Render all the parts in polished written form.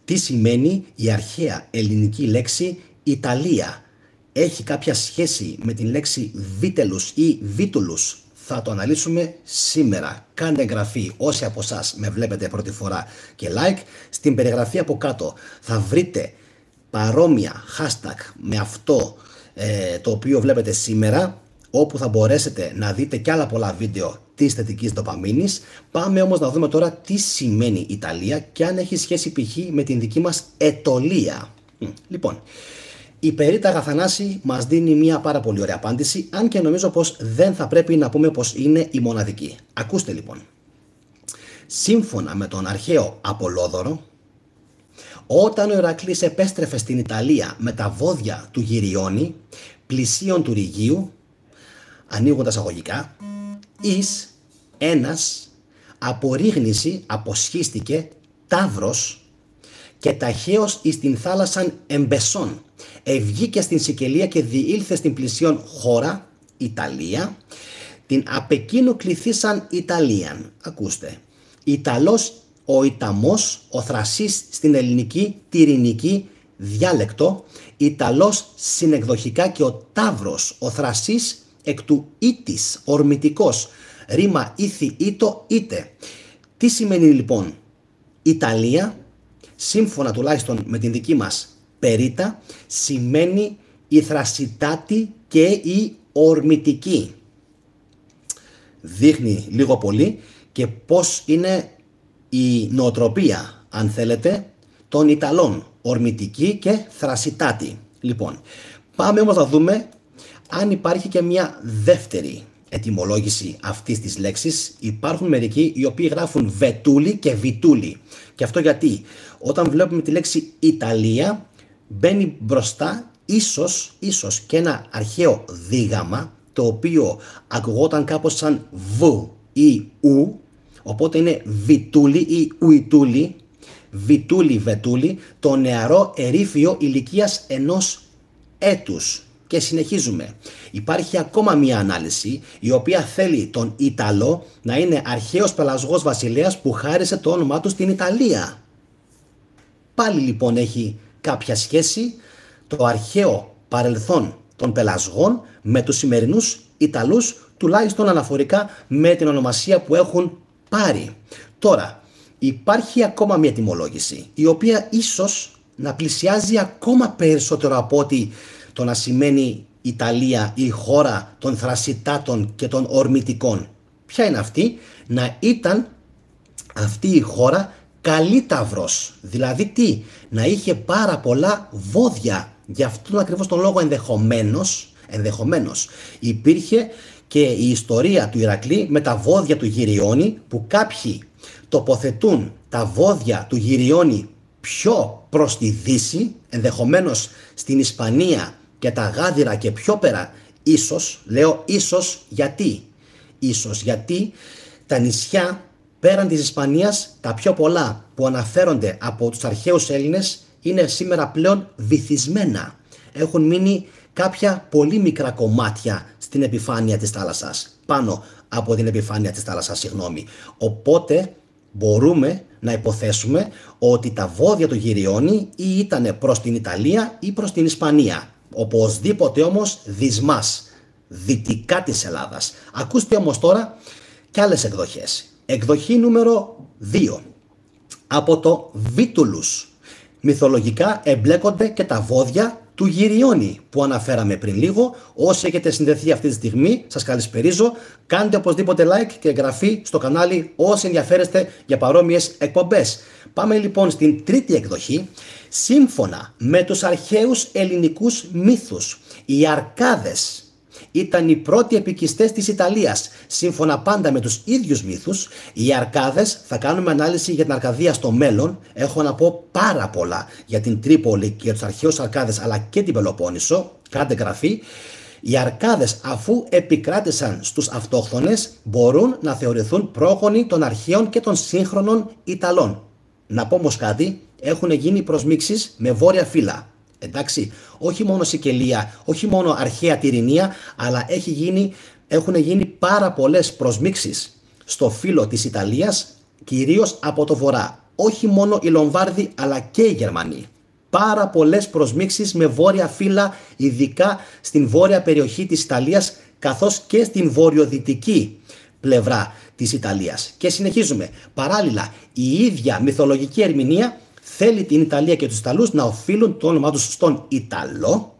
Τι σημαίνει η αρχαία ελληνική λέξη Ιταλία? Έχει κάποια σχέση με την λέξη βίτελους ή βίτουλους? Θα το αναλύσουμε σήμερα. Κάντε εγγραφή όσοι από εσάς με βλέπετε πρώτη φορά και like. Στην περιγραφή από κάτω θα βρείτε παρόμοια hashtag με αυτό το οποίο βλέπετε σήμερα, όπου θα μπορέσετε να δείτε κι άλλα πολλά βίντεο της θετικής δοπαμίνης. Πάμε όμως να δούμε τώρα τι σημαίνει Ιταλία και αν έχει σχέση π.χ. με την δική μας Ετωλία. Λοιπόν, η Περίτα Αγαθανάση μας δίνει μια πάρα πολύ ωραία απάντηση, αν και νομίζω πως δεν θα πρέπει να πούμε πως είναι η μοναδική. Ακούστε λοιπόν. Σύμφωνα με τον αρχαίο Απολόδωρο, όταν ο Ηρακλής επέστρεφε στην Ιταλία με τα βόδια του Γυριώνη, πλησίον του Ρηγίου, ανοίγοντας αγωγικά, εις ένας απορρίγνηση αποσχίστηκε Ταύρος και ταχαίως εις την θάλασσαν Εμπεσόν, ευγήκε στην Σικελία και διήλθε στην πλησίον χώρα, Ιταλία, την απ' εκείνου κληθήσαν Ιταλίαν. Ακούστε, Ιταλός ο Ιταμός, ο Θρασής στην ελληνική τυρινική διάλεκτο, Ιταλός συνεκδοχικά και ο Ταύρος, ο Θρασής εκ του ήτης, ορμητικός, ρήμα ήθη, ήτο, είτε. Τι σημαίνει λοιπόν Ιταλία? Σύμφωνα τουλάχιστον με την δική μας Περίτα, σημαίνει η θρασιτάτη και η ορμητική. Δείχνει λίγο πολύ και πώς είναι η νοοτροπία, αν θέλετε, των Ιταλών, ορμητική και θρασιτάτη. Λοιπόν, πάμε όμως να δούμε αν υπάρχει και μια δεύτερη ετυμολόγηση αυτής της λέξης. Υπάρχουν μερικοί οι οποίοι γράφουν βετούλη και βιτούλη. Και αυτό γιατί όταν βλέπουμε τη λέξη Ιταλία μπαίνει μπροστά ίσως και ένα αρχαίο δίγαμμα, το οποίο ακουγόταν κάπως σαν β ή ου, οπότε είναι βιτούλη ή ουιτούλη, βιτούλη βετούλη, το νεαρό ερήφιο ηλικίας 1 έτους. Και συνεχίζουμε. Υπάρχει ακόμα μία ανάλυση η οποία θέλει τον Ιταλό να είναι αρχαίος πελασγός βασιλέας που χάρισε το όνομά του στην Ιταλία. Πάλι λοιπόν έχει κάποια σχέση το αρχαίο παρελθόν των πελασγών με τους σημερινούς Ιταλούς, τουλάχιστον αναφορικά με την ονομασία που έχουν πάρει. Τώρα, υπάρχει ακόμα μία ετυμολόγηση η οποία ίσως να πλησιάζει ακόμα περισσότερο από ότι το να σημαίνει Ιταλία η χώρα των θρασιτάτων και των ορμητικών. Ποια είναι αυτή? Να ήταν αυτή η χώρα καλύταυρος. Δηλαδή τι? Να είχε πάρα πολλά βόδια. Γι' αυτόν ακριβώς τον λόγο ενδεχομένως υπήρχε και η ιστορία του Ηρακλή με τα βόδια του Γυριώνη, που κάποιοι τοποθετούν τα βόδια του Γυριώνη πιο προς τη δύση, ενδεχομένως στην Ισπανία και τα Γάδυρα και πιο πέρα. Ίσως, λέω ίσως γιατί τα νησιά πέραν της Ισπανίας, τα πιο πολλά που αναφέρονται από τους αρχαίους Έλληνες, είναι σήμερα πλέον βυθισμένα. Έχουν μείνει κάποια πολύ μικρά κομμάτια στην επιφάνεια της θάλασσας, πάνω από την επιφάνεια της θάλασσας, Οπότε μπορούμε να υποθέσουμε ότι τα βόδια του Γυριώνη ή ήταν προς την Ιταλία ή προς την Ισπανία. Οπωσδήποτε όμως δυσμάς, δυτικά της Ελλάδας. Ακούστε όμως τώρα και άλλες εκδοχές. Εκδοχή νούμερο 2. Από το βίτουλους. Μυθολογικά εμπλέκονται και τα βόδια του Γυριώνη που αναφέραμε πριν λίγο. Όσοι έχετε συνδεθεί αυτή τη στιγμή, σας καλησπερίζω. Κάντε οπωσδήποτε like και εγγραφή στο κανάλι όσοι ενδιαφέρεστε για παρόμοιες εκπομπές. Πάμε λοιπόν στην τρίτη εκδοχή. Σύμφωνα με τους αρχαίους ελληνικούς μύθους, οι Αρκάδες ήταν οι πρώτοι επικιστές της Ιταλίας. Σύμφωνα πάντα με τους ίδιους μύθους, οι Αρκάδες, θα κάνουμε ανάλυση για την Αρκαδία στο μέλλον. Έχω να πω πάρα πολλά για την Τρίπολη και για τους αρχαίους Αρκάδες, αλλά και την Πελοπόννησο. Κάντε εγγραφή. Οι Αρκάδες, αφού επικράτησαν στους αυτόχθονες, μπορούν να θεωρηθούν πρόγονοι των αρχαίων και των σύγχρονων Ιταλών. Να πω όμως κάτι, έχουν γίνει προσμίξεις με βόρεια φύλλα. Εντάξει, όχι μόνο Σικελία, όχι μόνο αρχαία Τυρινία, αλλά έχουν γίνει πάρα πολλές προσμίξεις στο φύλλο της Ιταλίας, κυρίως από το βορρά. όχι μόνο οι Λομβάρδοι αλλά και οι Γερμανοί. Πάρα πολλές προσμίξεις με βόρεια φύλλα, ειδικά στην βόρεια περιοχή της Ιταλίας, καθώς και στην βορειοδυτική πλευρά της Ιταλίας. Και συνεχίζουμε. Παράλληλα, η ίδια μυθολογική ερμηνεία θέλει την Ιταλία και τους Ιταλούς να οφείλουν το όνομά τους στον Ιταλό,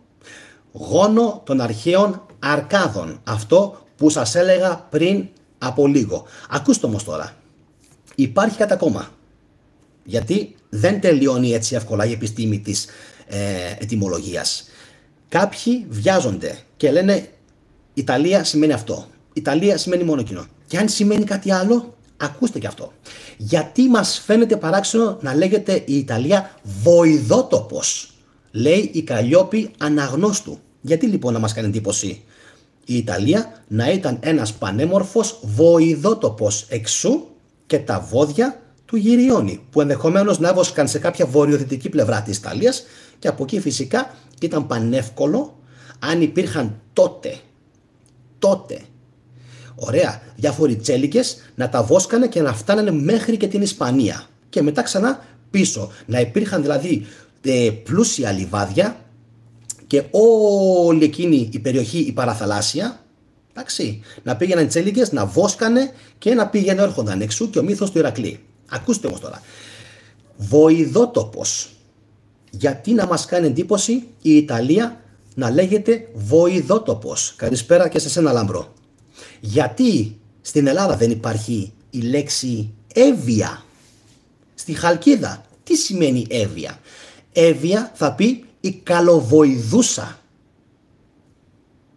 γόνο των αρχαίων Αρκάδων. Αυτό που σας έλεγα πριν από λίγο. Ακούστε όμως τώρα. Υπάρχει κάτι ακόμα. Γιατί δεν τελειώνει έτσι εύκολα η επιστήμη της ετυμολογίας. Κάποιοι βιάζονται και λένε Ιταλία σημαίνει αυτό. Ιταλία σημαίνει μόνο εκείνο. Και αν σημαίνει κάτι άλλο, ακούστε και αυτό. Γιατί μας φαίνεται παράξενο να λέγεται η Ιταλία βοηδότοπος, λέει η Καλλιόπη αναγνώστου. Γιατί λοιπόν να μας κάνει εντύπωση η Ιταλία να ήταν ένας πανέμορφος βοηδότοπος, εξού και τα βόδια του Γυριώνη, που ενδεχομένως να έβοσκαν σε κάποια βορειοδυτική πλευρά της Ιταλίας, και από εκεί φυσικά ήταν πανεύκολο, αν υπήρχαν τότε ωραία διάφοροι τσέλικες, να τα βόσκανε και να φτάνανε μέχρι και την Ισπανία και μετά ξανά πίσω. Να υπήρχαν δηλαδή πλούσια λιβάδια και όλη εκείνη η περιοχή η παραθαλάσσια, εντάξει, να πήγαιναν τσέλικες, να βόσκανε και να πήγαινε έρχονταν εξού και ο μύθος του Ηρακλή. Ακούστε όμως τώρα. Βοηδότοπος. Γιατί να μας κάνει εντύπωση η Ιταλία να λέγεται βοηδότοπος? Καλησπέρα και σε σένα, Λάμπρο. Γιατί στην Ελλάδα δεν υπάρχει η λέξη Εύβοια? Στη Χαλκίδα τι σημαίνει Εύβοια? Εύβοια θα πει η καλοβοηδούσα.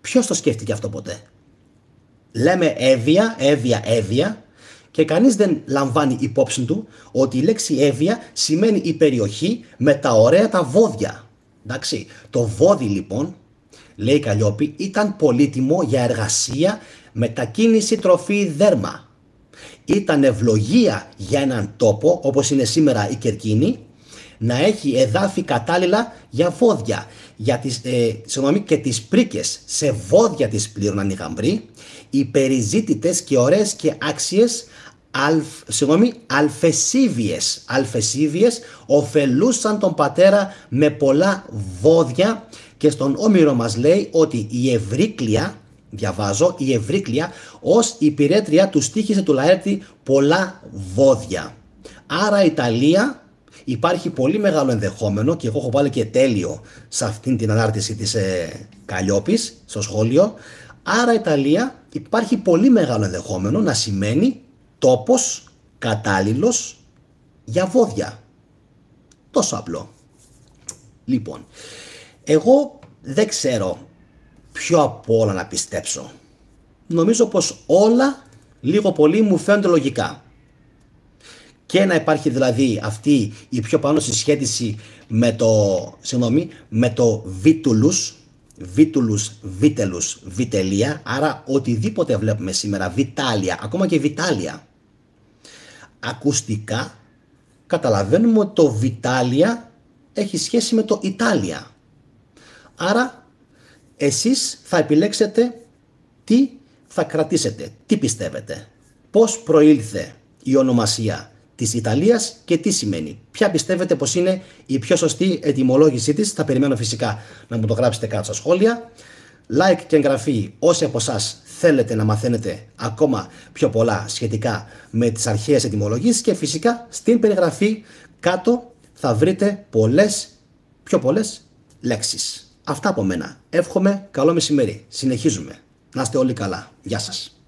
Ποιος το σκέφτηκε αυτό ποτέ? Λέμε Εύβοια και κανείς δεν λαμβάνει υπόψη του ότι η λέξη Εύβοια σημαίνει η περιοχή με τα ωραία τα βόδια. Εντάξει, το βόδι λοιπόν, λέει η Καλλιόπη, ήταν πολύτιμο για εργασία, μετακίνηση, τροφή, δέρμα. Ήταν ευλογία για έναν τόπο, όπως είναι σήμερα η Κερκίνη, να έχει εδάφη κατάλληλα για βόδια. Για τις, και τις πρίκες σε βόδια τις πλήρωναν οι γαμπροί, οι περιζήτητες και ωραίες και άξιες αλφεσίβιες ωφελούσαν τον πατέρα με πολλά βόδια. Και στον Όμηρο μας λέει ότι η Ευρύκλεια, διαβάζω, η Ευρύκλεια ως υπηρέτρια του στοίχησε του Λαέρτη πολλά βόδια. Άρα η Ιταλία υπάρχει πολύ μεγάλο ενδεχόμενο, και εγώ έχω βάλει και τέλειο σε αυτήν την ανάρτηση της Καλλιόπης στο σχόλιο, άρα η Ιταλία υπάρχει πολύ μεγάλο ενδεχόμενο να σημαίνει τόπος κατάλληλος για βόδια. Τόσο απλό. Λοιπόν, εγώ δεν ξέρω ποιο από όλα να πιστέψω. Νομίζω πως όλα λίγο πολύ μου φαίνονται λογικά. Και να υπάρχει δηλαδή αυτή η πιο πάνω συσχέτιση με το βίτελους, βιτελία, άρα οτιδήποτε βλέπουμε σήμερα, βιτάλια, ακόμα και βιτάλια. Ακουστικά καταλαβαίνουμε ότι το βιτάλια έχει σχέση με το Ιτάλια. Άρα εσείς θα επιλέξετε τι θα κρατήσετε, τι πιστεύετε, πώς προήλθε η ονομασία της Ιταλίας και τι σημαίνει. Ποια πιστεύετε πως είναι η πιο σωστή ετυμολόγησή της? Θα περιμένω φυσικά να μου το γράψετε κάτω στα σχόλια. Like και εγγραφή όσοι από εσάς θέλετε να μαθαίνετε ακόμα πιο πολλά σχετικά με τις αρχαίες ετυμολογίες, και φυσικά στην περιγραφή κάτω θα βρείτε πιο πολλές λέξεις. Αυτά από μένα. Εύχομαι καλό μεσημέρι. Συνεχίζουμε. Να είστε όλοι καλά. Γεια σας.